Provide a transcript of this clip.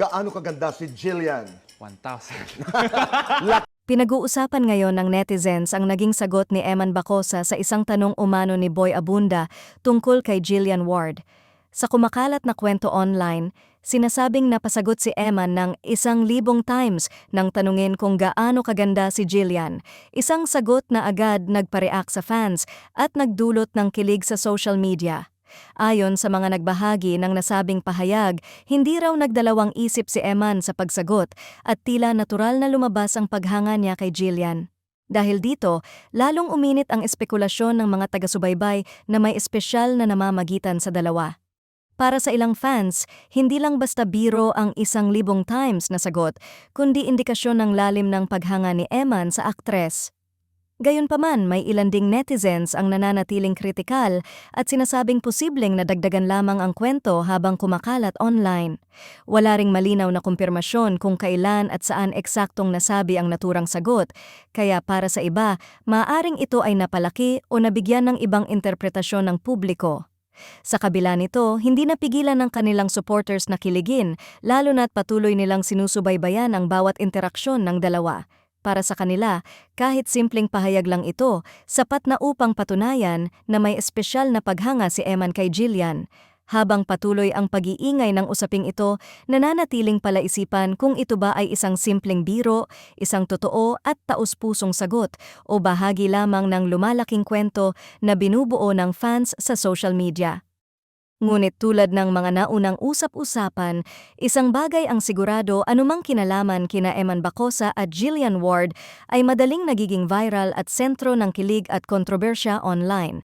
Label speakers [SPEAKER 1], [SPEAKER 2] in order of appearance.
[SPEAKER 1] gaano kaganda si Jillian?
[SPEAKER 2] 1,000.
[SPEAKER 3] Pinag-uusapan ngayon ng netizens ang naging sagot ni Eman Bacosa sa isang tanong umano ni Boy Abunda tungkol kay Jillian Ward. Sa kumakalat na kwento online, sinasabing napasagot si Eman ng 1,000 times nang tanungin kung gaano kaganda si Jillian. Isang sagot na agad nagpareact sa fans at nagdulot ng kilig sa social media. Ayon sa mga nagbahagi ng nasabing pahayag, hindi raw nagdalawang isip si Eman sa pagsagot at tila natural na lumabas ang paghanga niya kay Jillian. Dahil dito, lalong uminit ang espekulasyon ng mga taga-subaybay na may espesyal na namamagitan sa dalawa. Para sa ilang fans, hindi lang basta biro ang 1,000 times na sagot, kundi indikasyon ng lalim ng paghanga ni Eman sa aktres. Gayunpaman, may ilan ding netizens ang nananatiling kritikal at sinasabing posibleng nadagdagan lamang ang kwento habang kumakalat online. Wala ring malinaw na kumpirmasyon kung kailan at saan eksaktong nasabi ang naturang sagot, kaya para sa iba, maaaring ito ay napalaki o nabigyan ng ibang interpretasyon ng publiko. Sa kabila nito, hindi napigilan ng kanilang supporters na kiligin, lalo na't patuloy nilang sinusubaybayan ang bawat interaksyon ng dalawa. Para sa kanila, kahit simpleng pahayag lang ito, sapat na upang patunayan na may espesyal na paghanga si Eman kay Jillian. Habang patuloy ang pag-iingay ng usaping ito, nananatiling palaisipan kung ito ba ay isang simpleng biro, isang totoo at taus-pusong sagot, o bahagi lamang ng lumalaking kwento na binubuo ng fans sa social media. Ngunit tulad ng mga naunang usap-usapan, isang bagay ang sigurado, anumang kinalaman kina Eman Bacosa at Jillian Ward ay madaling nagiging viral at sentro ng kilig at kontrobersya online.